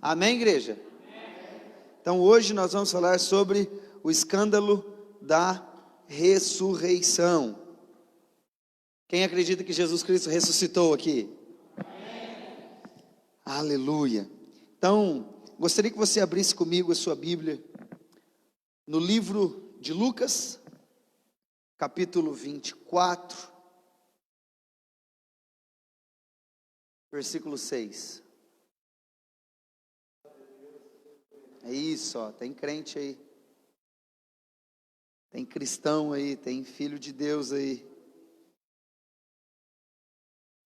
Amém, igreja? Então hoje nós vamos falar sobre o escândalo da ressurreição. Quem acredita que Jesus Cristo ressuscitou aqui? Aleluia. Então, gostaria que você abrisse comigo a sua Bíblia no livro de Lucas, capítulo 24, versículo 6. É isso, ó, tem crente aí, tem cristão aí, tem filho de Deus aí.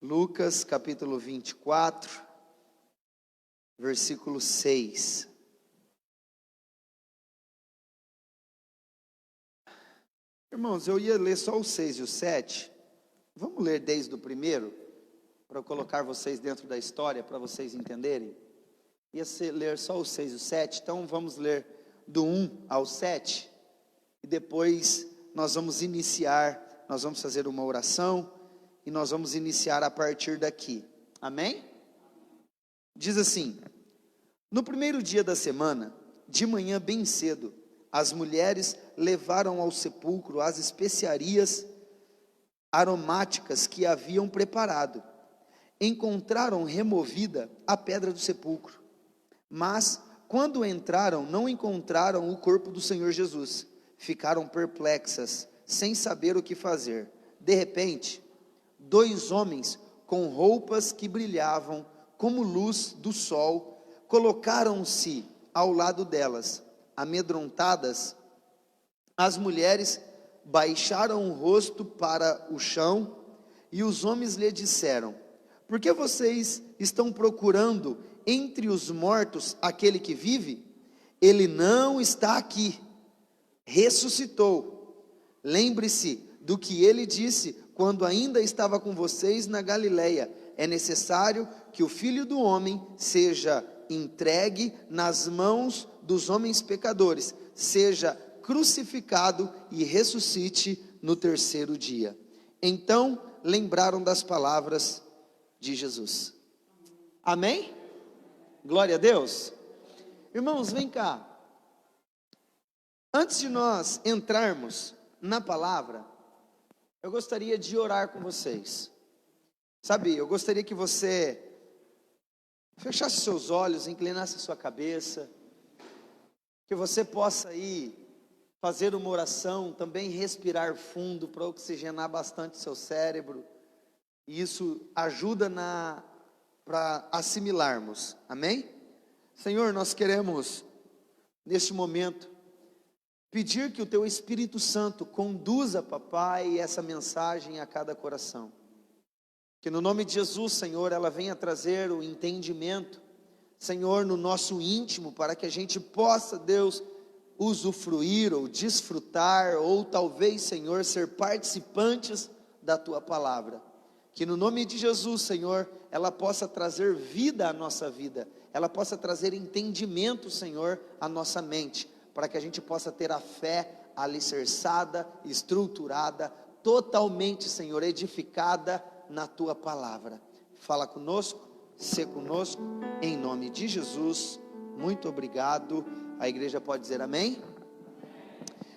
Lucas capítulo 24, versículo 6. Irmãos, eu ia ler só o 6 e o 7, vamos ler desde o primeiro, para eu colocar vocês dentro da história, para vocês entenderem. Ia ler só o 6 e o 7, então vamos ler do 1 ao 7, e depois nós vamos iniciar, nós vamos fazer uma oração, e nós vamos iniciar a partir daqui, amém? Diz assim: no primeiro dia da semana, de manhã bem cedo, as mulheres levaram ao sepulcro as especiarias aromáticas que haviam preparado. Encontraram removida a pedra do sepulcro, mas quando entraram não encontraram o corpo do Senhor Jesus. Ficaram perplexas, sem saber o que fazer. De repente, 2 homens com roupas que brilhavam como luz do sol colocaram-se ao lado delas. Amedrontadas, as mulheres baixaram o rosto para o chão, e os homens lhe disseram: por que vocês estão procurando entre os mortos aquele que vive? Ele não está aqui, ressuscitou. Lembre-se do que ele disse quando ainda estava com vocês na Galileia: é necessário que o Filho do Homem seja entregue nas mãos dos homens pecadores, seja crucificado e ressuscite no terceiro dia. Então lembraram das palavras de Jesus. Amém? Glória a Deus. Irmãos, vem cá. Antes de nós entrarmos na palavra, eu gostaria de orar com vocês. Sabe, eu gostaria que você fechasse seus olhos, inclinasse sua cabeça, que você possa aí fazer uma oração, também respirar fundo para oxigenar bastante seu cérebro. E isso ajuda para assimilarmos, amém? Senhor, nós queremos, neste momento, pedir que o Teu Espírito Santo conduza, papai, essa mensagem a cada coração. Que no nome de Jesus, Senhor, ela venha trazer o entendimento, Senhor, no nosso íntimo, para que a gente possa, Deus, usufruir ou desfrutar, ou talvez, Senhor, ser participantes da Tua palavra. Que no nome de Jesus, Senhor, ela possa trazer vida à nossa vida, ela possa trazer entendimento, Senhor, à nossa mente, para que a gente possa ter a fé alicerçada, estruturada, totalmente, Senhor, edificada na Tua palavra. Fala conosco, sê conosco, em nome de Jesus, muito obrigado. A igreja pode dizer amém?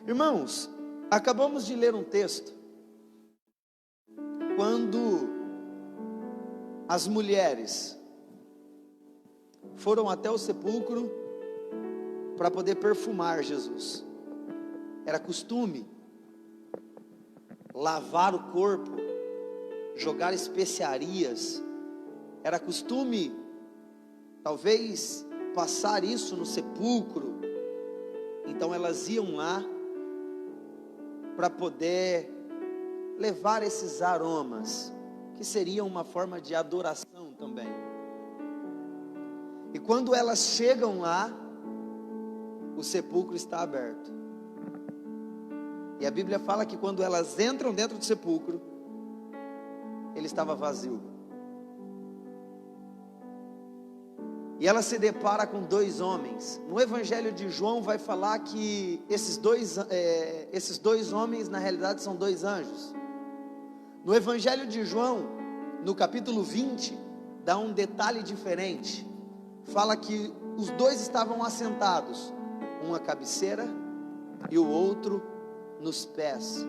Irmãos, acabamos de ler um texto, quando as mulheres foram até o sepulcro para poder perfumar Jesus. Era costume lavar o corpo, jogar especiarias, era costume talvez passar isso no sepulcro. Então elas iam lá para poder levar esses aromas, que seriam uma forma de adoração também. E quando elas chegam lá, o sepulcro está aberto. E a Bíblia fala que quando elas entram dentro do sepulcro, ele estava vazio. E ela se depara com 2 homens. No Evangelho de João vai falar que esses dois homens na realidade são 2 anjos. No Evangelho de João, no capítulo 20, dá um detalhe diferente. fala que os dois estavam assentados, um à cabeceira e o outro nos pés.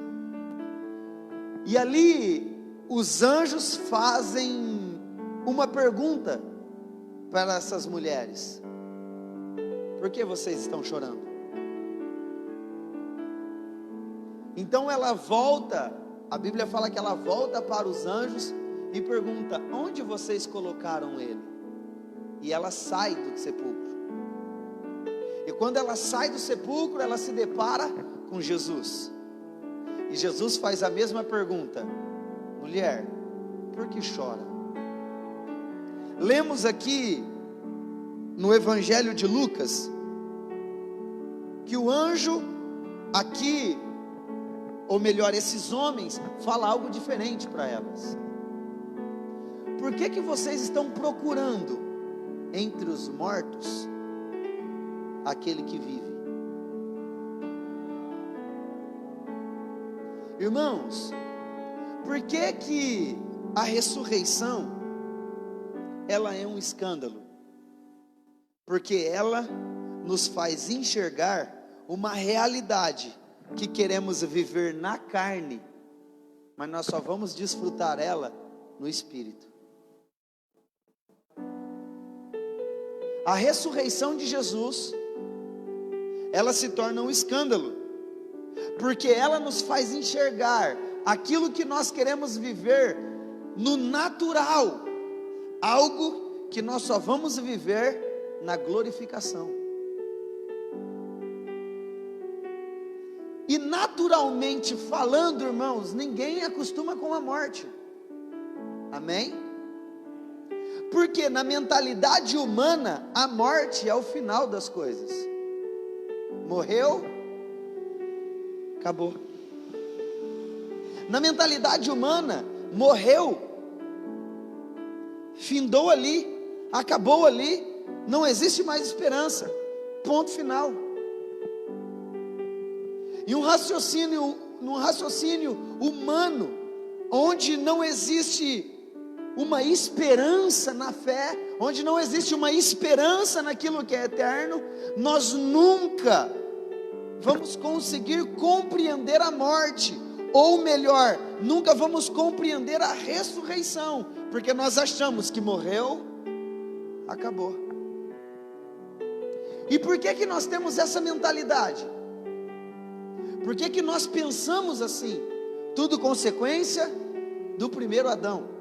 E ali os anjos fazem uma pergunta para essas mulheres: por que vocês estão chorando? Então ela volta, a Bíblia fala que ela volta para os anjos e pergunta: onde vocês colocaram ele? E ela sai do sepulcro. E quando ela sai do sepulcro, ela se depara com Jesus. E Jesus faz a mesma pergunta: mulher, por que chora? Lemos aqui no Evangelho de Lucas que o anjo aqui, ou melhor, esses homens, falam algo diferente para elas. Por que vocês estão procurando entre os mortos aquele que vive? Irmãos, por que a ressurreição ela é um escândalo? Porque ela nos faz enxergar uma realidade que queremos viver na carne, mas nós só vamos desfrutar ela no Espírito. A ressurreição de Jesus, ela se torna um escândalo, porque ela nos faz enxergar aquilo que nós queremos viver no natural, algo que nós só vamos viver na glorificação. E naturalmente falando, irmãos, ninguém acostuma com a morte. Amém? Porque na mentalidade humana, a morte é o final das coisas. Morreu, acabou. Na mentalidade humana, morreu, findou ali, acabou ali, não existe mais esperança, ponto final. E um raciocínio humano, onde não existe uma esperança na fé, onde não existe uma esperança naquilo que é eterno, nós nunca vamos conseguir compreender a morte, ou melhor, nunca vamos compreender a ressurreição, porque nós achamos que morreu, acabou. E por que nós temos essa mentalidade? Por que nós pensamos assim? Tudo consequência do primeiro Adão.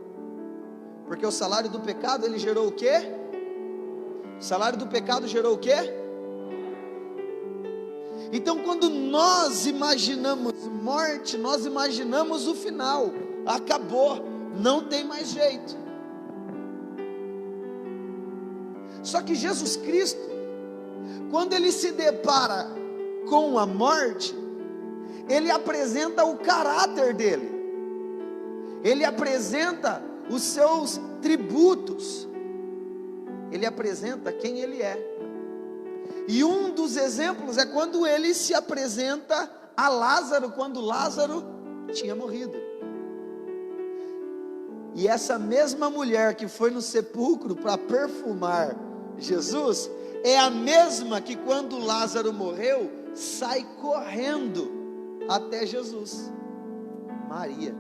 Porque o salário do pecado, ele gerou o quê? O salário do pecado gerou o quê? Então quando nós imaginamos morte, nós imaginamos o final. Acabou, não tem mais jeito. Só que Jesus Cristo, quando ele se depara com a morte, ele apresenta o caráter dele, ele apresenta os seus tributos, ele apresenta quem ele é. E um dos exemplos é quando ele se apresenta a Lázaro, quando Lázaro tinha morrido. E essa mesma mulher que foi no sepulcro para perfumar Jesus, é a mesma que quando Lázaro morreu, sai correndo até Jesus, Maria.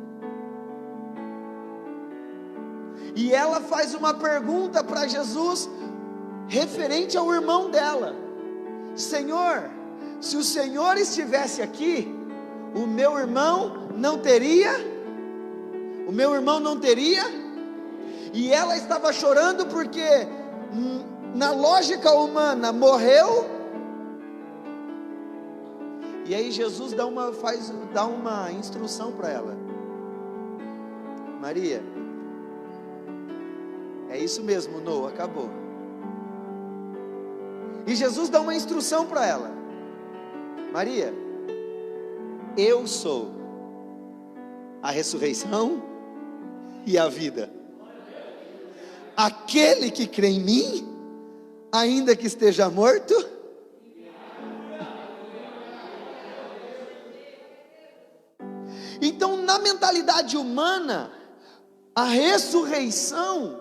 E ela faz uma pergunta para Jesus, referente ao irmão dela: Senhor, se o Senhor estivesse aqui, o meu irmão não teria? E ela estava chorando porque, na lógica humana, morreu. E aí Jesus dá uma instrução para ela: Maria, é isso mesmo, não, acabou. E Jesus dá uma instrução para ela: Maria, eu sou a ressurreição e a vida. Aquele que crê em mim, ainda que esteja morto, então na mentalidade humana, a ressurreição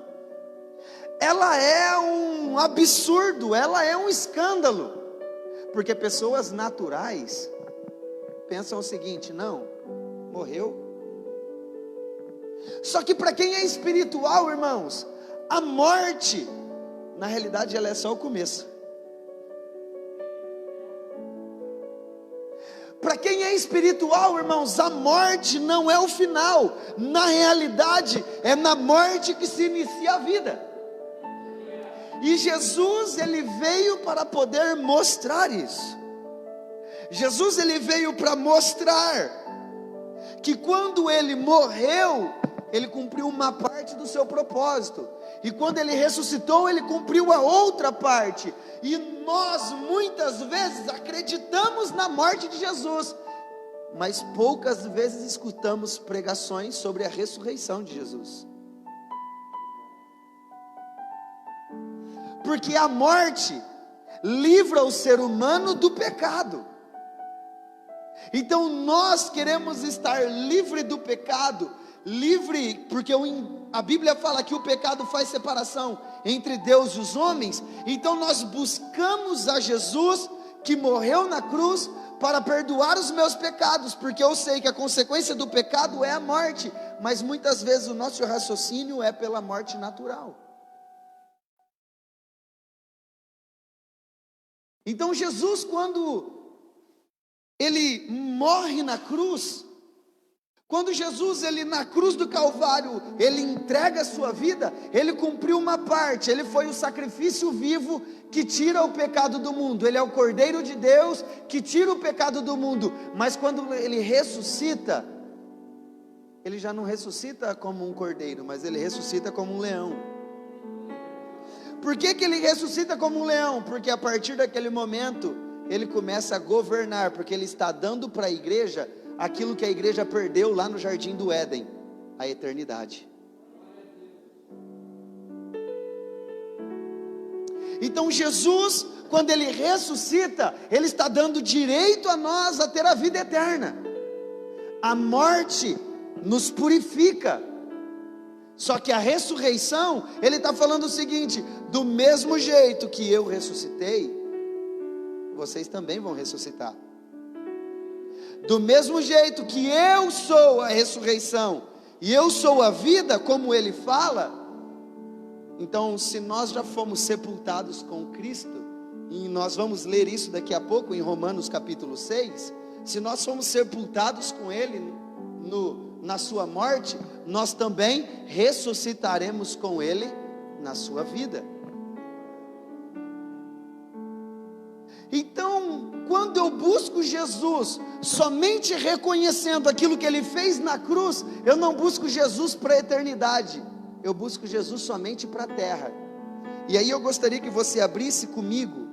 ela é um absurdo, ela é um escândalo, porque pessoas naturais pensam o seguinte: não, morreu. Só que para quem é espiritual, irmãos, a morte, na realidade, ela é só o começo. Para quem é espiritual, irmãos, a morte não é o final. Na realidade, é na morte que se inicia a vida. E Jesus, ele veio para poder mostrar isso. Jesus, ele veio para mostrar que quando ele morreu, ele cumpriu uma parte do seu propósito, e quando ele ressuscitou, ele cumpriu a outra parte. E nós muitas vezes acreditamos na morte de Jesus, mas poucas vezes escutamos pregações sobre a ressurreição de Jesus. Porque a morte livra o ser humano do pecado. Então nós queremos estar livre do pecado, livre, porque a Bíblia fala que o pecado faz separação entre Deus e os homens. Então nós buscamos a Jesus, que morreu na cruz para perdoar os meus pecados, porque eu sei que a consequência do pecado é a morte, mas muitas vezes o nosso raciocínio é pela morte natural. Então Jesus, quando ele morre na cruz, quando Jesus, ele na cruz do Calvário, ele entrega a sua vida, ele cumpriu uma parte, ele foi o sacrifício vivo que tira o pecado do mundo, ele é o Cordeiro de Deus que tira o pecado do mundo. Mas quando ele ressuscita, ele já não ressuscita como um cordeiro, mas ele ressuscita como um leão. Por que ele ressuscita como um leão? Porque a partir daquele momento, ele começa a governar, porque ele está dando para a igreja aquilo que a igreja perdeu lá no jardim do Éden, a eternidade. Então Jesus, quando ele ressuscita, ele está dando direito a nós a ter a vida eterna. A morte nos purifica. Só que a ressurreição, ele está falando o seguinte: do mesmo jeito que eu ressuscitei, vocês também vão ressuscitar. Do mesmo jeito que eu sou a ressurreição e eu sou a vida, como ele fala. Então, se nós já fomos sepultados com Cristo, e nós vamos ler isso daqui a pouco em Romanos capítulo 6, se nós fomos sepultados com ele na sua morte, nós também ressuscitaremos com ele na sua vida. Então, quando eu busco Jesus somente reconhecendo aquilo que ele fez na cruz, eu não busco Jesus para a eternidade, eu busco Jesus somente para a terra. E aí eu gostaria que você abrisse comigo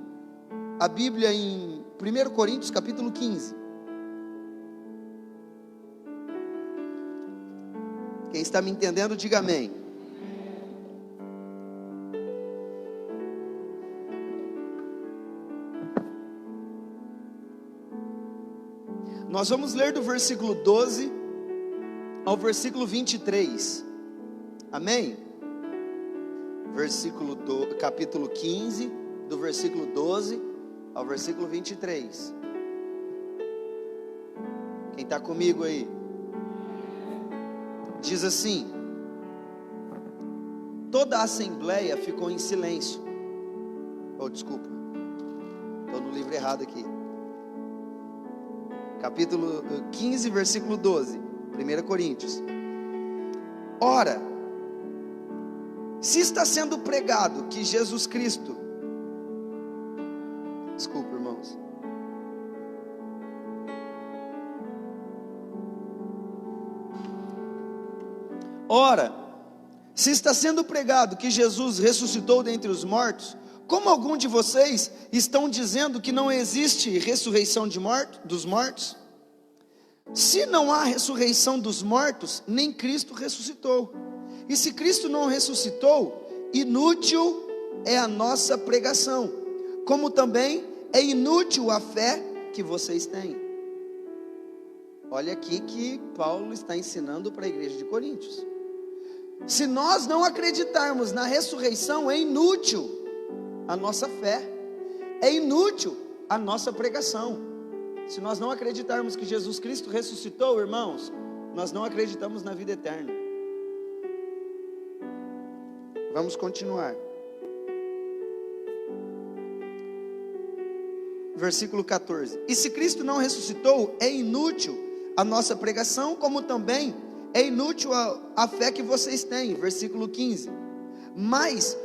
a Bíblia em 1 Coríntios capítulo 15. Quem está me entendendo, diga amém. Nós vamos ler do versículo 12 ao versículo 23, amém? Capítulo 15, do versículo 12 ao versículo 23. Quem está comigo aí? Diz assim: toda a assembleia ficou em silêncio. Desculpa, estou no livro errado aqui. Capítulo 15, versículo 12, 1 Coríntios. Ora, se está sendo pregado que Jesus Cristo, desculpa, irmãos, ora, se está sendo pregado que Jesus ressuscitou dentre os mortos, como algum de vocês estão dizendo que não existe ressurreição dos mortos? Se não há ressurreição dos mortos, nem Cristo ressuscitou. E se Cristo não ressuscitou, inútil é a nossa pregação, como também é inútil a fé que vocês têm. Olha aqui que Paulo está ensinando para a igreja de Coríntios. Se nós não acreditarmos na ressurreição, é inútil a nossa fé, é inútil a nossa pregação. Se nós não acreditarmos que Jesus Cristo ressuscitou, irmãos, nós não acreditamos na vida eterna. Vamos continuar. Versículo 14. E se Cristo não ressuscitou, é inútil a nossa pregação, como também é inútil a fé que vocês têm. Versículo 15. Mas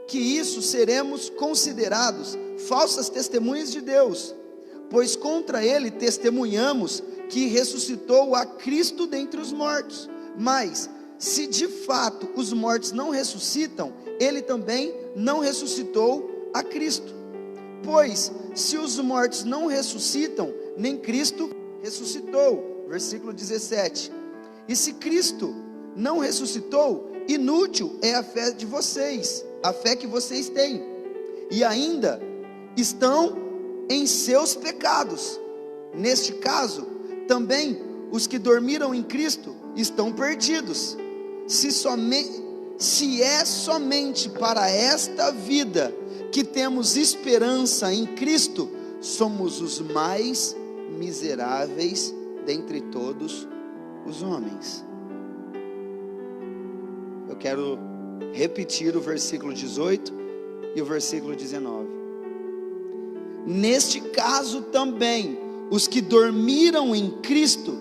que isso seremos considerados falsas testemunhas de Deus, pois contra ele testemunhamos que ressuscitou a Cristo dentre os mortos. Mas se de fato os mortos não ressuscitam, ele também não ressuscitou a Cristo. Pois se os mortos não ressuscitam, nem Cristo ressuscitou. Versículo 17. E se Cristo não ressuscitou, inútil é a fé de vocês, a fé que vocês têm, e ainda estão em seus pecados. Neste caso, também os que dormiram em Cristo estão perdidos. Se é somente para esta vida que temos esperança em Cristo, somos os mais miseráveis dentre todos os homens. Eu quero repetir o versículo 18 e o versículo 19. Neste caso também, os que dormiram em Cristo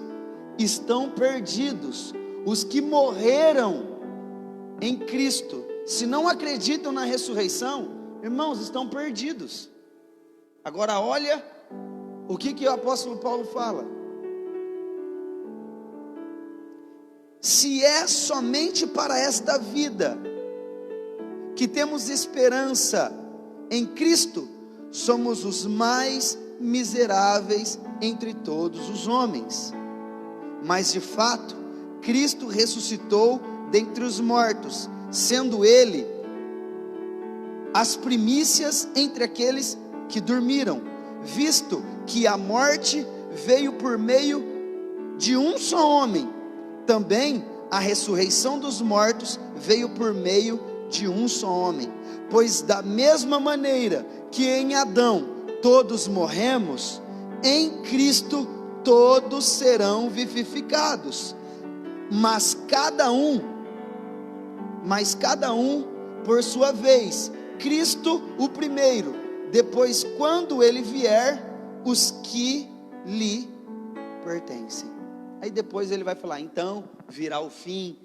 estão perdidos. Os que morreram em Cristo, se não acreditam na ressurreição, irmãos, estão perdidos. Agora olha o que o apóstolo Paulo fala. Se é somente para esta vida que temos esperança em Cristo, somos os mais miseráveis entre todos os homens. Mas de fato, Cristo ressuscitou dentre os mortos, sendo Ele as primícias entre aqueles que dormiram, visto que a morte veio por meio de um só homem, também a ressurreição dos mortos veio por meio de um só homem. Pois da mesma maneira que em Adão todos morremos, em Cristo todos serão vivificados, mas cada um por sua vez. Cristo o primeiro, depois quando ele vier, os que lhe pertencem. Aí depois ele vai falar, então virá o fim.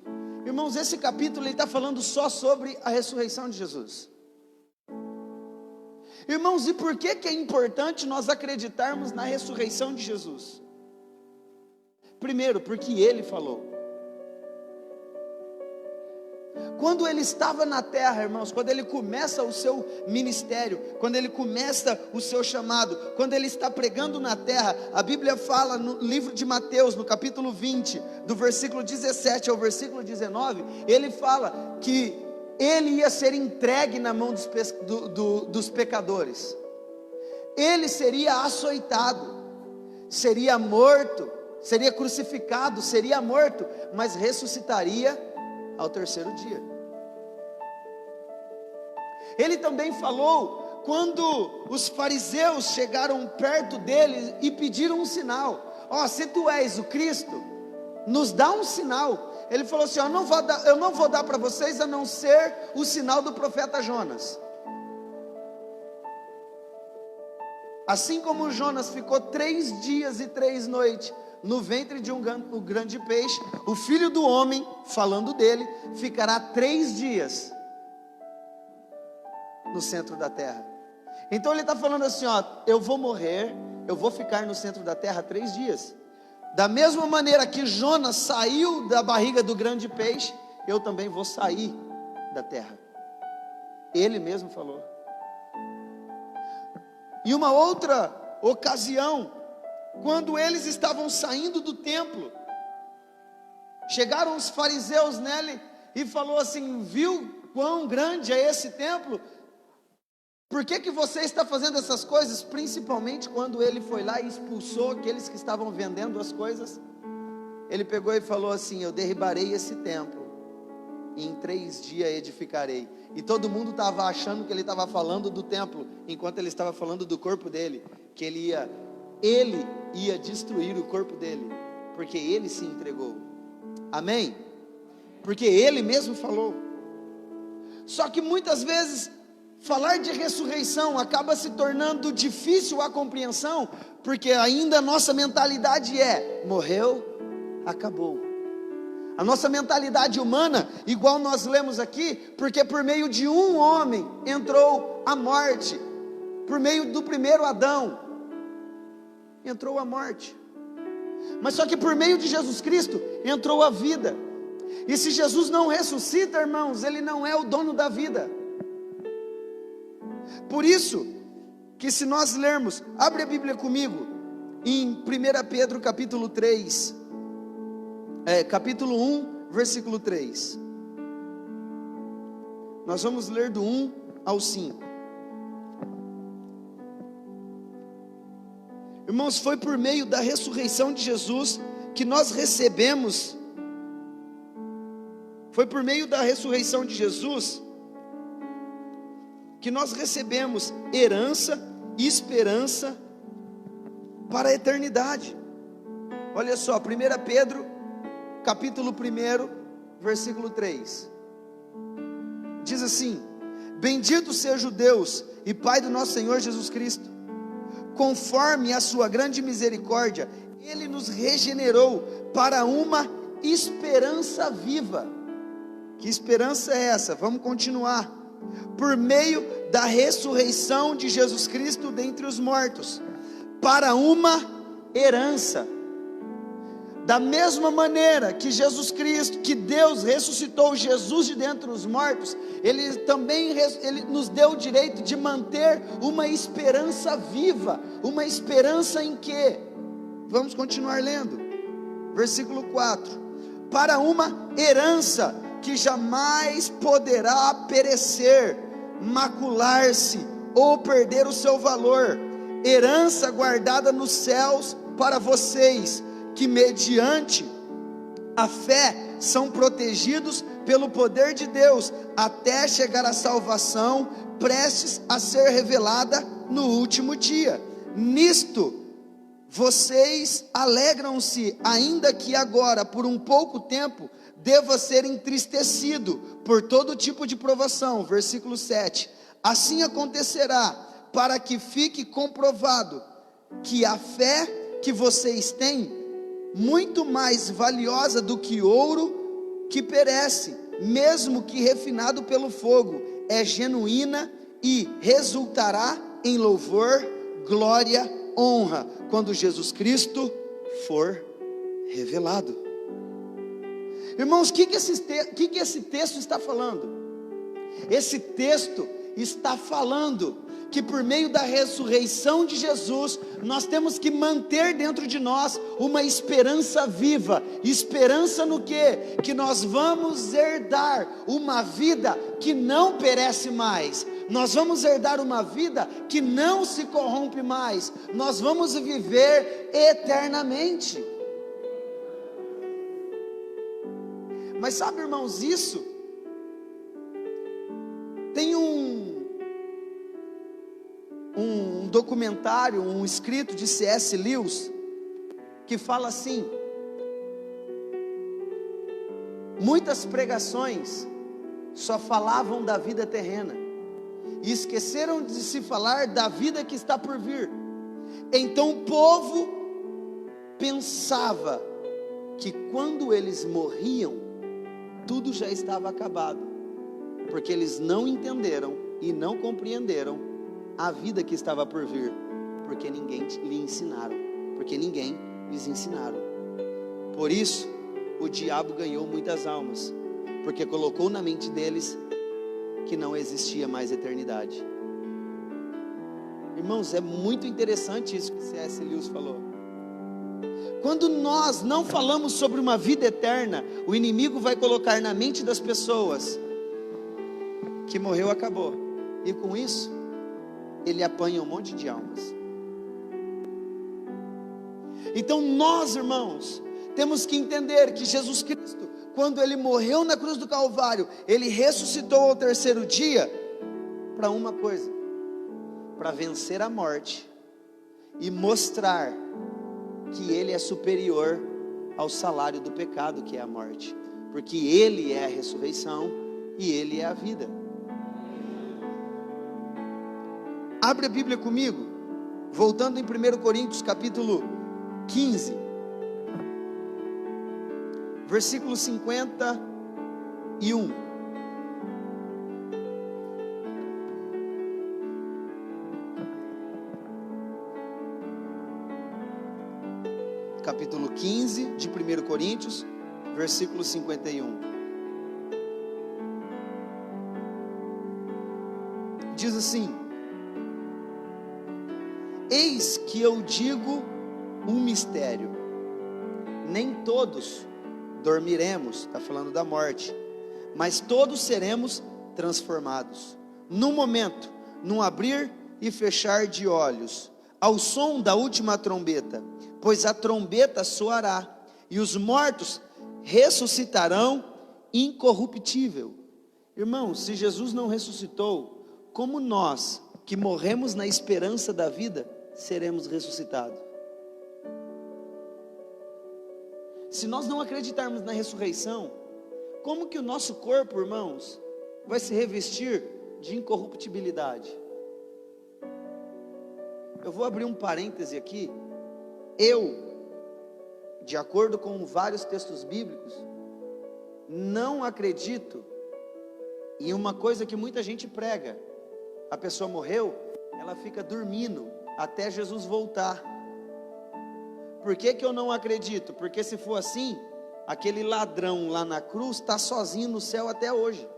Irmãos, esse capítulo ele está falando só sobre a ressurreição de Jesus. Irmãos, e por que é importante nós acreditarmos na ressurreição de Jesus? Primeiro, porque ele falou. Quando ele estava na terra, irmãos, quando ele começa o seu ministério, quando ele começa o seu chamado, quando ele está pregando na terra, a Bíblia fala no livro de Mateus, no capítulo 20, do versículo 17 ao versículo 19, ele fala que ele ia ser entregue na mão dos pecadores, ele seria açoitado, seria morto, seria crucificado, seria morto, mas ressuscitaria ao terceiro dia. Ele também falou, quando os fariseus chegaram perto dele e pediram um sinal, se tu és o Cristo, nos dá um sinal. Ele falou assim, eu não vou dar para vocês a não ser o sinal do profeta Jonas. Assim como Jonas ficou 3 dias e 3 noites no ventre de um grande peixe, o Filho do Homem, falando dele, ficará 3 dias no centro da terra. Então ele está falando assim, eu vou morrer, eu vou ficar no centro da terra 3 dias. Da mesma maneira que Jonas saiu da barriga do grande peixe, eu também vou sair da terra. Ele mesmo falou. E uma outra ocasião, quando eles estavam saindo do templo, chegaram os fariseus nele e falou assim, viu quão grande é esse templo? Por que você está fazendo essas coisas? Principalmente quando ele foi lá e expulsou aqueles que estavam vendendo as coisas. Ele pegou e falou assim, eu derribarei esse templo e em 3 dias edificarei. E todo mundo estava achando que ele estava falando do templo, enquanto ele estava falando do corpo dele, que ele ia destruir o corpo dele, porque ele se entregou. Amém? Porque ele mesmo falou. Só que muitas vezes falar de ressurreição acaba se tornando difícil a compreensão, porque ainda a nossa mentalidade é: morreu, acabou. A nossa mentalidade humana, igual nós lemos aqui, porque por meio de um homem entrou a morte, por meio do primeiro Adão entrou a morte, mas só que por meio de Jesus Cristo entrou a vida. E se Jesus não ressuscita, irmãos, ele não é o dono da vida. Por isso que se nós lermos, abre a Bíblia comigo em 1 Pedro capítulo 3, capítulo 1, versículo 3. Nós vamos ler do 1 ao 5. Irmãos, foi por meio da ressurreição de Jesus que nós recebemos. Foi por meio da ressurreição de Jesus que nós recebemos herança e esperança para a eternidade. Olha só, 1 Pedro, capítulo 1, versículo 3. Diz assim: bendito seja o Deus e Pai do nosso Senhor Jesus Cristo, conforme a sua grande misericórdia, Ele nos regenerou para uma esperança viva. Que esperança é essa? Vamos continuar. Por meio da ressurreição de Jesus Cristo dentre os mortos, para uma herança. Da mesma maneira que Jesus Cristo, que Deus ressuscitou Jesus de dentre os mortos, Ele também Ele nos deu o direito de manter uma esperança viva. Uma esperança em quê? Vamos continuar lendo. Versículo 4. Para uma herança que jamais poderá perecer, macular-se ou perder o seu valor. Herança guardada nos céus para vocês, que mediante a fé são protegidos pelo poder de Deus, até chegar à salvação, prestes a ser revelada no último dia. Nisto vocês alegram-se, ainda que agora, por um pouco tempo, deva ser entristecido por todo tipo de provação. Versículo 7. Assim acontecerá, para que fique comprovado que a fé que vocês têm, muito mais valiosa do que ouro que perece, mesmo que refinado pelo fogo, é genuína e resultará em louvor, glória, honra, quando Jesus Cristo for revelado. Irmãos, o que esse texto está falando? Esse texto está falando que por meio da ressurreição de Jesus, nós temos que manter dentro de nós uma esperança viva. Esperança no quê? Que nós vamos herdar uma vida que não perece mais. Nós vamos herdar uma vida que não se corrompe mais. Nós vamos viver eternamente. Mas sabe, irmãos, isso tem um documentário, um escrito de C.S. Lewis, que fala assim: muitas pregações só falavam da vida terrena, e esqueceram de se falar da vida que está por vir. Então o povo pensava que quando eles morriam, tudo já estava acabado, porque eles não entenderam e não compreenderam a vida que estava por vir, porque ninguém lhes ensinaram. Por isso o diabo ganhou muitas almas, porque colocou na mente deles que não existia mais eternidade. Irmãos, é muito interessante isso que C.S. Lewis falou. Quando nós não falamos sobre uma vida eterna, o inimigo vai colocar na mente das pessoas que morreu, acabou, e com isso ele apanha um monte de almas. Então nós, irmãos, temos que entender que Jesus Cristo, quando ele morreu na cruz do Calvário, ele ressuscitou ao terceiro dia, para uma coisa, para vencer a morte, e mostrar que ele é superior ao salário do pecado, que é a morte, porque ele é a ressurreição, e ele é a vida. Abre a Bíblia comigo, voltando em 1 Coríntios capítulo 15, versículo 51. Capítulo 15 de 1 Coríntios, versículo 51. Diz assim: eis que eu digo um mistério, nem todos dormiremos, está falando da morte, mas todos seremos transformados, num momento, num abrir e fechar de olhos, ao som da última trombeta, pois a trombeta soará, e os mortos ressuscitarão incorruptível. Irmãos, se Jesus não ressuscitou, como nós, que morremos na esperança da vida, seremos ressuscitados? Se nós não acreditarmos na ressurreição, como que o nosso corpo, irmãos, vai se revestir de incorruptibilidade? Eu vou abrir um parêntese aqui. De acordo com vários textos bíblicos, não acredito em uma coisa que muita gente prega: a pessoa morreu, ela fica dormindo até Jesus voltar. Por que eu não acredito? Porque se for assim, aquele ladrão lá na cruz está sozinho no céu até hoje,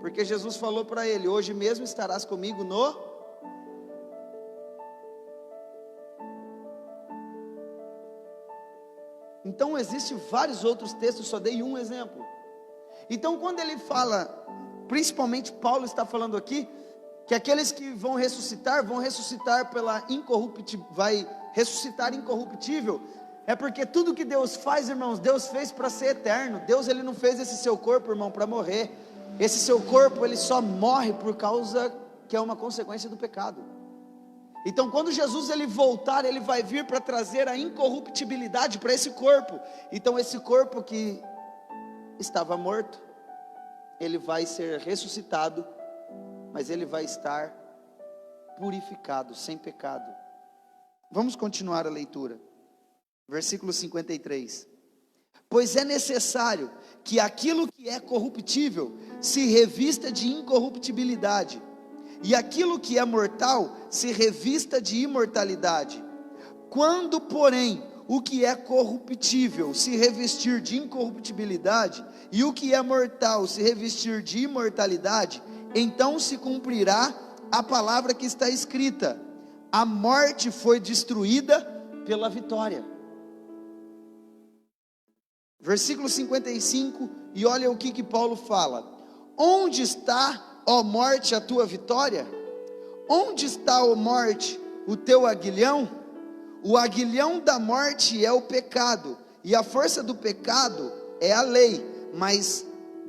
porque Jesus falou para ele: hoje mesmo estarás comigo no... Então existem vários outros textos, só dei um exemplo. Então quando ele fala, principalmente Paulo está falando aqui, que aqueles que vão ressuscitar pela incorruptível, vai ressuscitar incorruptível, é porque tudo que Deus faz, irmãos, Deus fez para ser eterno. Deus, ele não fez esse seu corpo, irmão, para morrer. Esse seu corpo, ele só morre por causa que é uma consequência do pecado. Então quando Jesus ele voltar, ele vai vir para trazer a incorruptibilidade para esse corpo. Então esse corpo que estava morto, ele vai ser ressuscitado, mas ele vai estar purificado, sem pecado. Vamos continuar a leitura. Versículo 53. Pois é necessário que aquilo que é corruptível se revista de incorruptibilidade, e aquilo que é mortal se revista de imortalidade. Quando, porém, o que é corruptível se revestir de incorruptibilidade, e o que é mortal se revestir de imortalidade, então se cumprirá a palavra que está escrita: a morte foi destruída pela vitória. Versículo 55, e olha o que Paulo fala: onde está, ó morte, a tua vitória? Onde está, ó morte, o teu aguilhão? O aguilhão da morte é o pecado, e a força do pecado é a lei, mas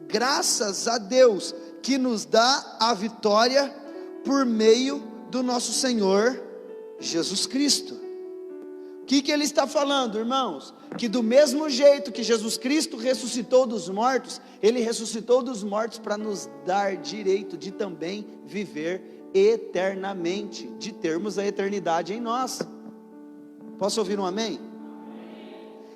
graças a Deus que nos dá a vitória por meio do nosso Senhor Jesus Cristo. O que ele está falando, irmãos? Que do mesmo jeito que Jesus Cristo ressuscitou dos mortos, ele ressuscitou dos mortos para nos dar direito de também viver eternamente, de termos a eternidade em nós. Posso ouvir um amém?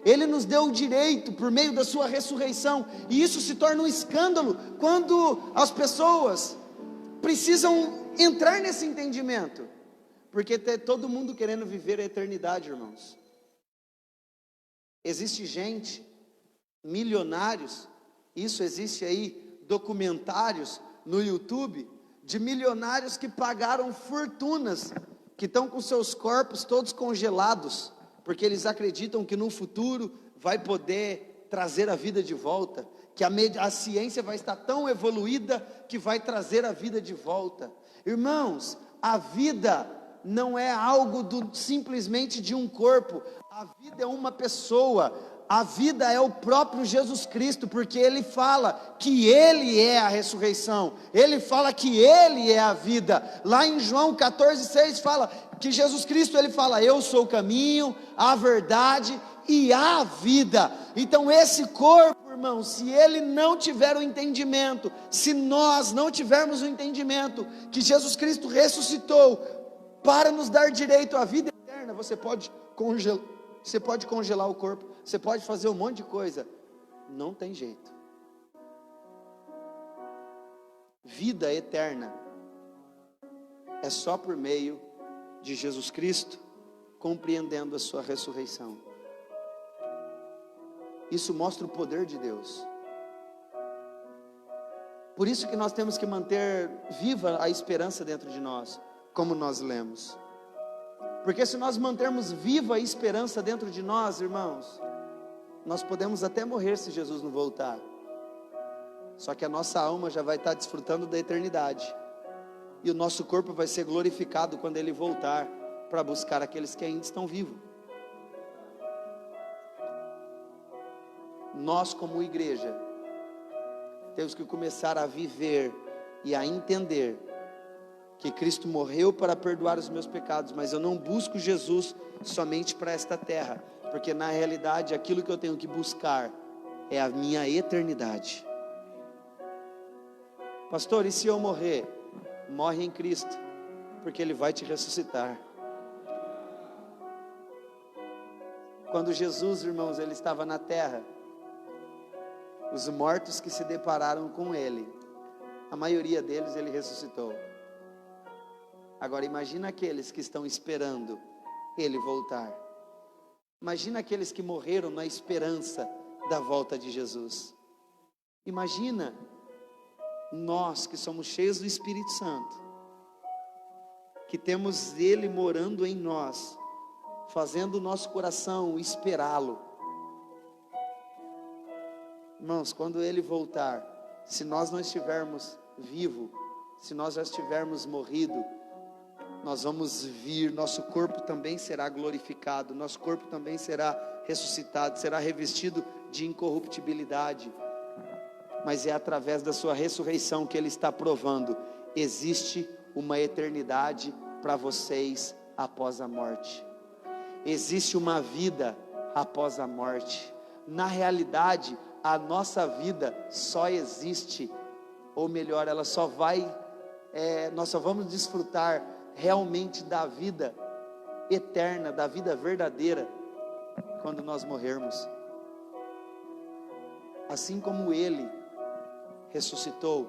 Ele nos deu o direito por meio da sua ressurreição, e isso se torna um escândalo quando as pessoas precisam entrar nesse entendimento, porque tem todo mundo querendo viver a eternidade, irmãos. Existe gente, milionários, isso existe aí, documentários no YouTube, de milionários que pagaram fortunas, que estão com seus corpos todos congelados, porque eles acreditam que no futuro vai poder trazer a vida de volta, que a ciência vai estar tão evoluída que vai trazer a vida de volta. Irmãos, a vida não é algo simplesmente de um corpo, a vida é uma pessoa. A vida é o próprio Jesus Cristo, porque Ele fala que Ele é a ressurreição, Ele fala que Ele é a vida. Lá em João 14,6 fala que Jesus Cristo, Ele fala: eu sou o caminho, a verdade e a vida. Então esse corpo, irmão, se ele não tiver o entendimento, se nós não tivermos o entendimento que Jesus Cristo ressuscitou para nos dar direito à vida eterna, você pode congelar o corpo, você pode fazer um monte de coisa, não tem jeito. Vida eterna é só por meio de Jesus Cristo, compreendendo a sua ressurreição. Isso mostra o poder de Deus. Por isso que nós temos que manter viva a esperança dentro de nós, como nós lemos. Porque se nós mantermos viva a esperança dentro de nós, irmãos, nós podemos até morrer se Jesus não voltar. Só que a nossa alma já vai estar desfrutando da eternidade. E o nosso corpo vai ser glorificado quando Ele voltar para buscar aqueles que ainda estão vivos. Nós, como igreja, temos que começar a viver e a entender que Cristo morreu para perdoar os meus pecados, mas eu não busco Jesus somente para esta terra, porque na realidade aquilo que eu tenho que buscar é a minha eternidade. Pastor, e se eu morrer? Morre em Cristo, porque Ele vai te ressuscitar. Quando Jesus, irmãos, Ele estava na terra, os mortos que se depararam com Ele, a maioria deles Ele ressuscitou. Agora imagina aqueles que estão esperando Ele voltar. Imagina aqueles que morreram na esperança da volta de Jesus. Imagina nós que somos cheios do Espírito Santo, que temos Ele morando em nós, fazendo o nosso coração esperá-lo. Irmãos, quando Ele voltar, se nós não estivermos vivos, se nós já estivermos morrido, nós vamos vir, nosso corpo também será glorificado, nosso corpo também será ressuscitado, será revestido de incorruptibilidade. Mas é através da sua ressurreição que Ele está provando: existe uma eternidade para vocês após a morte. Existe uma vida após a morte. Na realidade, a nossa vida só existe, ou melhor, ela só vai, nós só vamos desfrutar realmente da vida eterna, da vida verdadeira, quando nós morrermos. Assim como Ele ressuscitou,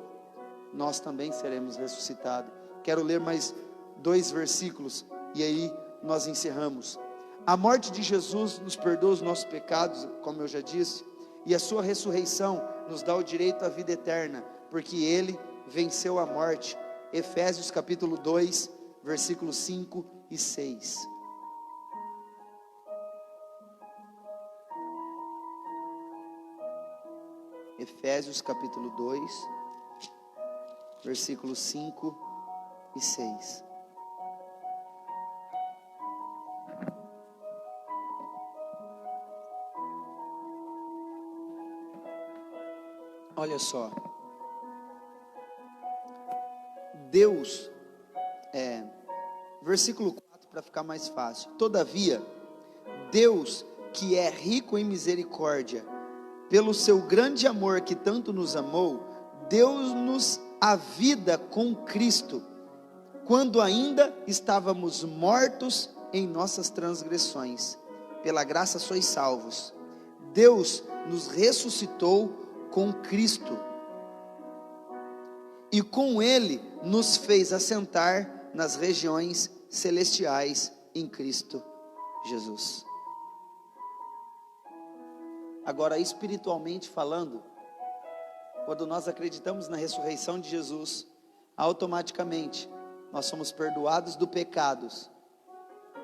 nós também seremos ressuscitados. Quero ler mais 2 versículos e aí nós encerramos. A morte de Jesus nos perdoa os nossos pecados, como eu já disse, e a sua ressurreição nos dá o direito à vida eterna, porque Ele venceu a morte. Efésios capítulo 2, versículos 5 e 6. Efésios capítulo 2, versículos 5 e 6. Olha só, Deus, versículo 4 para ficar mais fácil. Todavia, Deus, que é rico em misericórdia, pelo seu grande amor que tanto nos amou, deu-nos a vida com Cristo, quando ainda estávamos mortos em nossas transgressões. Pela graça sois salvos. Deus nos ressuscitou com Cristo, e com Ele nos fez assentar nas regiões celestiais em Cristo Jesus. Agora, espiritualmente falando, quando nós acreditamos na ressurreição de Jesus, automaticamente nós somos perdoados dos pecados,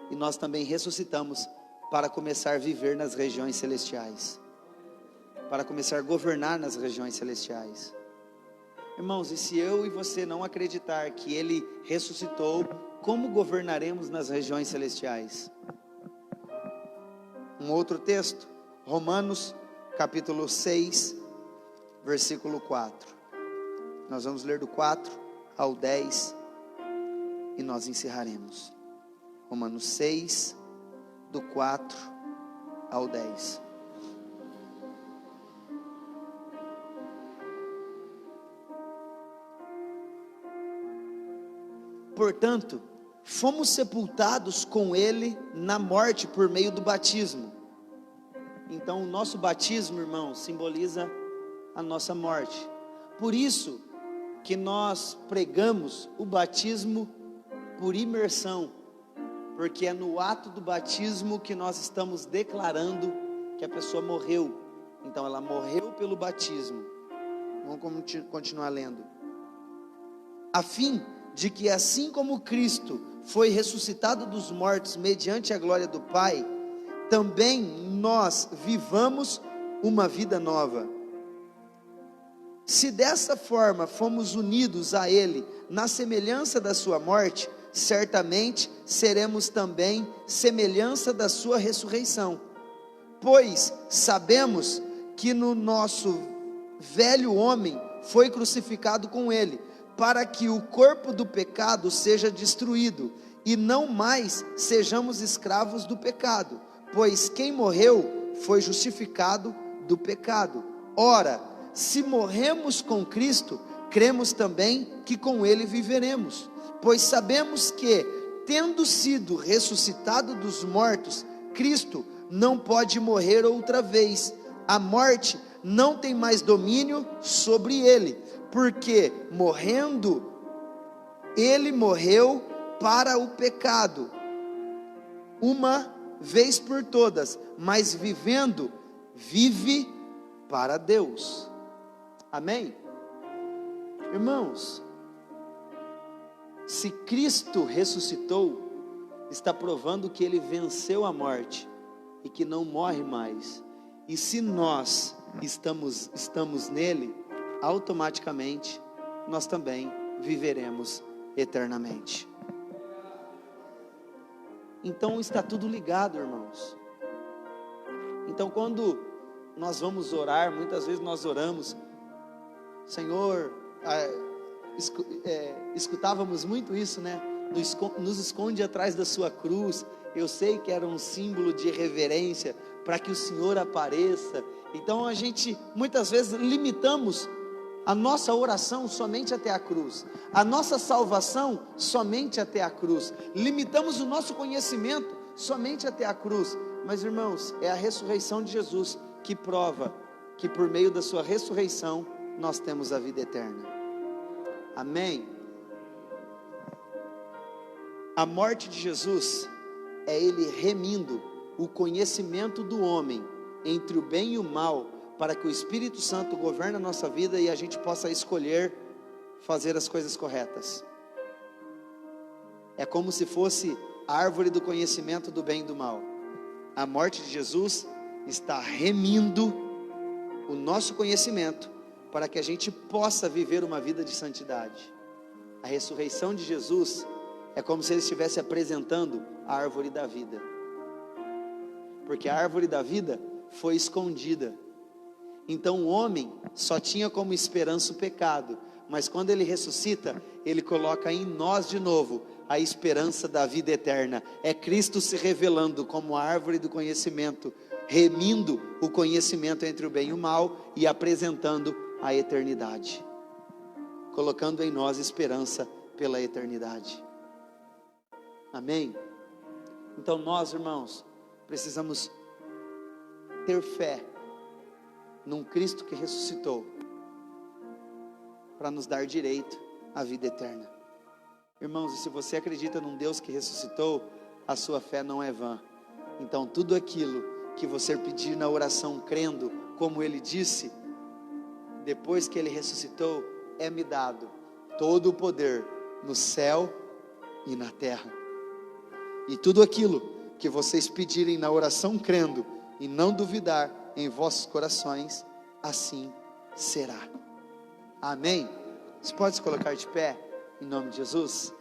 e nós também ressuscitamos para começar a viver nas regiões celestiais, para começar a governar nas regiões celestiais. Irmãos, e se eu e você não acreditar que Ele ressuscitou, como governaremos nas regiões celestiais? Um outro texto, Romanos capítulo 6, versículo 4. Nós vamos ler do 4 ao 10 e nós encerraremos. Romanos 6, do 4 ao 10. Portanto, fomos sepultados com Ele na morte por meio do batismo. Então, o nosso batismo, irmão, simboliza a nossa morte. Por isso que nós pregamos o batismo por imersão, porque é no ato do batismo que nós estamos declarando que a pessoa morreu. Então, ela morreu pelo batismo. Vamos continuar lendo. A fim de que assim como Cristo foi ressuscitado dos mortos mediante a glória do Pai, também nós vivamos uma vida nova. Se dessa forma fomos unidos a Ele na semelhança da sua morte, certamente seremos também semelhança da sua ressurreição. Pois sabemos que no nosso velho homem foi crucificado com Ele, para que o corpo do pecado seja destruído, e não mais sejamos escravos do pecado, pois quem morreu foi justificado do pecado. Ora, se morremos com Cristo, cremos também que com Ele viveremos, pois sabemos que, tendo sido ressuscitado dos mortos, Cristo não pode morrer outra vez. A morte não tem mais domínio sobre Ele, porque morrendo, Ele morreu para o pecado, uma vez por todas, mas vivendo, vive para Deus. Amém? Irmãos, se Cristo ressuscitou, está provando que Ele venceu a morte e que não morre mais. E se nós estamos nele, automaticamente nós também viveremos eternamente. Então está tudo ligado, irmãos. Então quando nós vamos orar, muitas vezes nós oramos, Senhor, escutávamos muito isso, né? Nos esconde atrás da sua cruz. Eu sei que era um símbolo de reverência, para que o Senhor apareça. Então a gente muitas vezes limitamos a nossa oração somente até a cruz, a nossa salvação somente até a cruz, limitamos o nosso conhecimento somente até a cruz. Mas irmãos, é a ressurreição de Jesus que prova que por meio da sua ressurreição nós temos a vida eterna. Amém? A morte de Jesus é Ele remindo o conhecimento do homem entre o bem e o mal, para que o Espírito Santo governe a nossa vida e a gente possa escolher fazer as coisas corretas. É como se fosse a árvore do conhecimento do bem e do mal. A morte de Jesus está remindo o nosso conhecimento, para que a gente possa viver uma vida de santidade. A ressurreição de Jesus é como se Ele estivesse apresentando a árvore da vida, porque a árvore da vida foi escondida. Então o homem só tinha como esperança o pecado, mas quando Ele ressuscita, Ele coloca em nós de novo a esperança da vida eterna. É Cristo se revelando como a árvore do conhecimento, remindo o conhecimento entre o bem e o mal e apresentando a eternidade, colocando em nós esperança pela eternidade. Amém? Então nós, irmãos, precisamos ter fé num Cristo que ressuscitou, para nos dar direito à vida eterna. Irmãos, e se você acredita num Deus que ressuscitou, a sua fé não é vã. Então tudo aquilo que você pedir na oração crendo, como Ele disse, depois que Ele ressuscitou, é-me dado todo o poder no céu e na terra. E tudo aquilo que vocês pedirem na oração crendo e não duvidar em vossos corações, assim será. Amém? Você pode se colocar de pé, em nome de Jesus?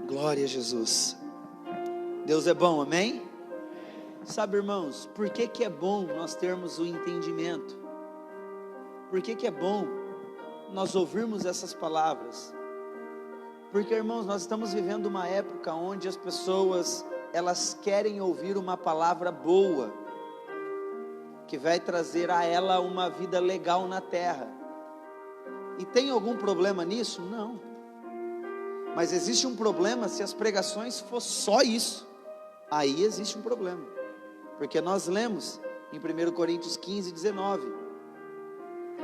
Glória a Jesus. Deus é bom, amém? Sabe, irmãos, por que que é bom nós termos o entendimento? Por que que é bom nós ouvirmos essas palavras? Porque, irmãos, nós estamos vivendo uma época onde as pessoas, elas querem ouvir uma palavra boa, que vai trazer a ela uma vida legal na terra. E tem algum problema nisso? Não. Mas existe um problema se as pregações for só isso. Aí existe um problema. Porque nós lemos em 1 Coríntios 15, 19.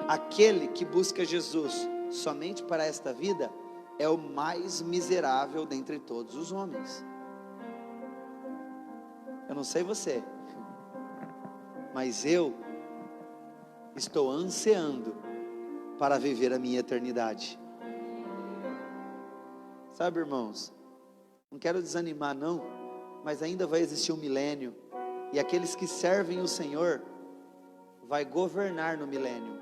Aquele que busca Jesus somente para esta vida é o mais miserável dentre todos os homens. Eu não sei você, mas eu estou ansiando para viver a minha eternidade. Sabe, irmãos, não quero desanimar não, mas ainda vai existir um milênio, e aqueles que servem o Senhor vai governar no milênio.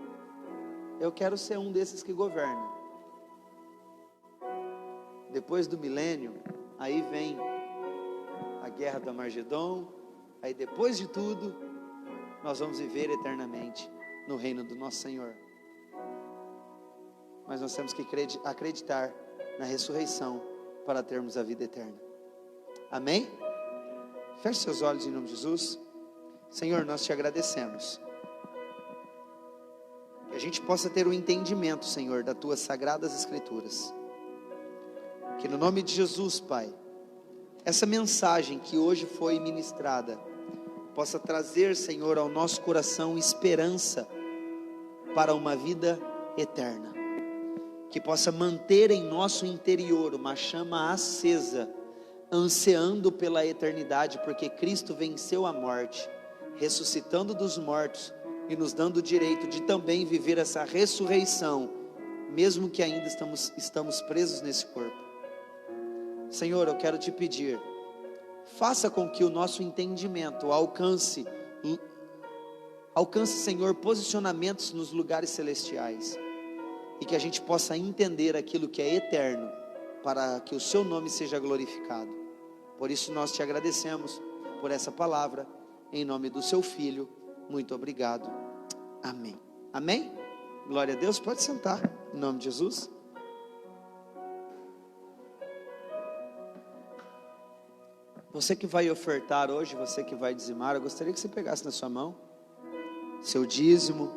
Eu quero ser um desses que governa. Depois do milênio, aí vem a guerra do Armagedon, aí depois de tudo, nós vamos viver eternamente no reino do nosso Senhor. Mas nós temos que acreditar na ressurreição para termos a vida eterna. Amém? Feche seus olhos em nome de Jesus. Senhor, nós te agradecemos. Que a gente possa ter o entendimento, Senhor, das tuas sagradas escrituras. Que no nome de Jesus, Pai, essa mensagem que hoje foi ministrada possa trazer, Senhor, ao nosso coração esperança para uma vida eterna. Que possa manter em nosso interior uma chama acesa, ansiando pela eternidade, porque Cristo venceu a morte, ressuscitando dos mortos e nos dando o direito de também viver essa ressurreição, mesmo que ainda estamos presos nesse corpo. Senhor, eu quero te pedir, faça com que o nosso entendimento alcance, Senhor, posicionamentos nos lugares celestiais, e que a gente possa entender aquilo que é eterno, para que o seu nome seja glorificado. Por isso nós te agradecemos por essa palavra, em nome do seu Filho. Muito obrigado, amém. Amém? Glória a Deus, pode sentar, em nome de Jesus. Você que vai ofertar hoje, você que vai dizimar, eu gostaria que você pegasse na sua mão seu dízimo,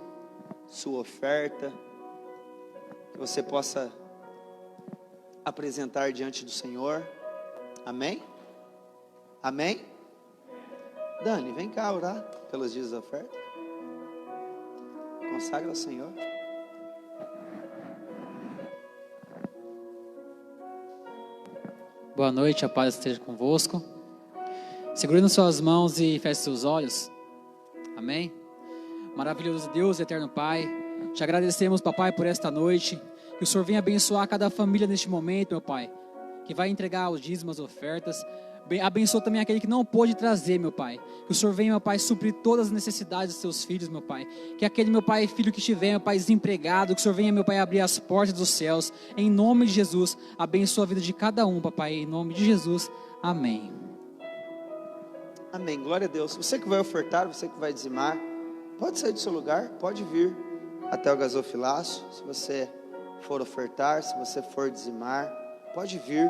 sua oferta, que você possa apresentar diante do Senhor. Amém? Amém? Dani, vem cá orar pelos dias da oferta. Consagra ao Senhor. Boa noite, a paz esteja convosco. Segure nas suas mãos e feche seus olhos. Amém? Maravilhoso Deus, eterno Pai, te agradecemos, papai, por esta noite. Que o Senhor venha abençoar cada família neste momento, meu Pai, que vai entregar os dízimos, as ofertas. Abençoa também aquele que não pôde trazer, meu Pai. Que o Senhor venha, meu Pai, suprir todas as necessidades dos seus filhos, meu Pai. Que aquele, meu Pai, filho que estiver, meu Pai, desempregado, que o Senhor venha, meu Pai, abrir as portas dos céus. Em nome de Jesus, abençoa a vida de cada um, papai. Em nome de Jesus, amém. Amém, glória a Deus. Você que vai ofertar, você que vai dizimar, pode sair do seu lugar, pode vir até o gasofilaço. Se você for ofertar, se você for dizimar, pode vir,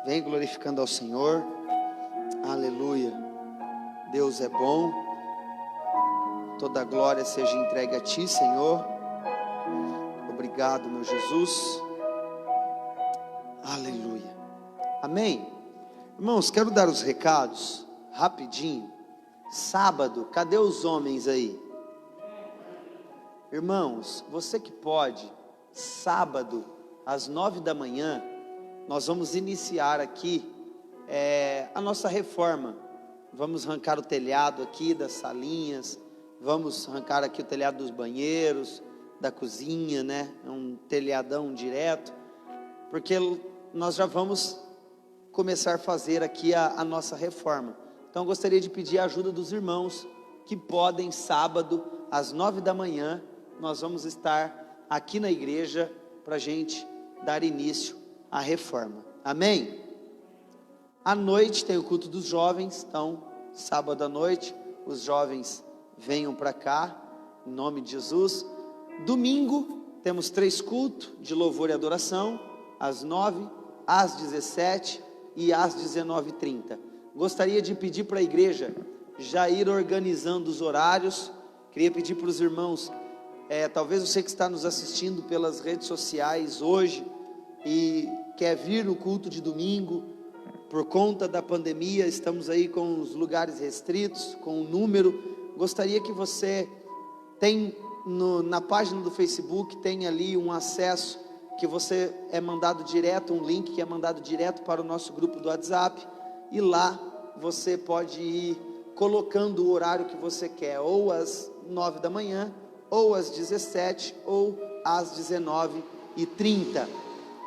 vem glorificando ao Senhor. Aleluia, Deus é bom, toda a glória seja entregue a Ti, Senhor. Obrigado, meu Jesus. Aleluia, amém. Irmãos, quero dar os recados rapidinho. Sábado, cadê os homens aí? Irmãos, você que pode, sábado às 9 da manhã, nós vamos iniciar aqui a nossa reforma. Vamos arrancar o telhado aqui das salinhas, vamos arrancar aqui o telhado dos banheiros, da cozinha, né? É um telhadão direto, porque nós já vamos começar a fazer aqui a nossa reforma. Então eu gostaria de pedir a ajuda dos irmãos que podem, sábado às 9 da manhã, nós vamos estar aqui na igreja para a gente dar início à reforma. Amém? À noite tem o culto dos jovens, então, sábado à noite, os jovens venham para cá, em nome de Jesus. Domingo, temos 3 cultos de louvor e adoração, às 9, às 17 e às 19h30. Gostaria de pedir para a igreja já ir organizando os horários. Queria pedir para os irmãos, talvez você que está nos assistindo pelas redes sociais hoje e quer vir no culto de domingo, por conta da pandemia, estamos aí com os lugares restritos, com o número. Gostaria que você na página do Facebook, tem ali um acesso que você é mandado direto, um link que é mandado direto para o nosso grupo do WhatsApp, e lá você pode ir colocando o horário que você quer, ou às 9 da manhã, ou às 17, ou às 19h30,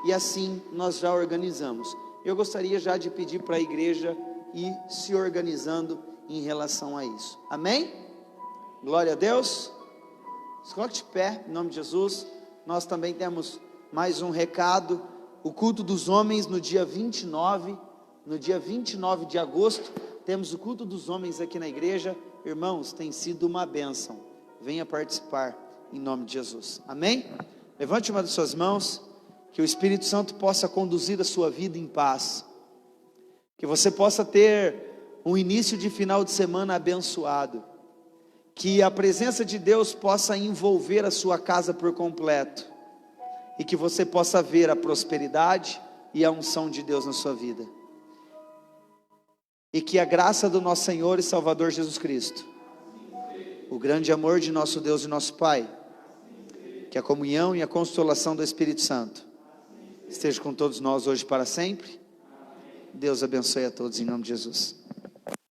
e assim nós já organizamos. Eu gostaria já de pedir para a igreja ir se organizando em relação a isso, amém? Glória a Deus. Se coloque de pé, em nome de Jesus. Nós também temos mais um recado, o culto dos homens no dia 29 de agosto, temos o culto dos homens aqui na igreja. Irmãos, tem sido uma bênção, venha participar em nome de Jesus, amém? Levante uma das suas mãos, que o Espírito Santo possa conduzir a sua vida em paz, que você possa ter um início de final de semana abençoado, que a presença de Deus possa envolver a sua casa por completo, e que você possa ver a prosperidade e a unção de Deus na sua vida, e que a graça do nosso Senhor e Salvador Jesus Cristo, o grande amor de nosso Deus e nosso Pai, que a comunhão e a consolação do Espírito Santo esteja com todos nós hoje para sempre. Deus abençoe a todos em nome de Jesus.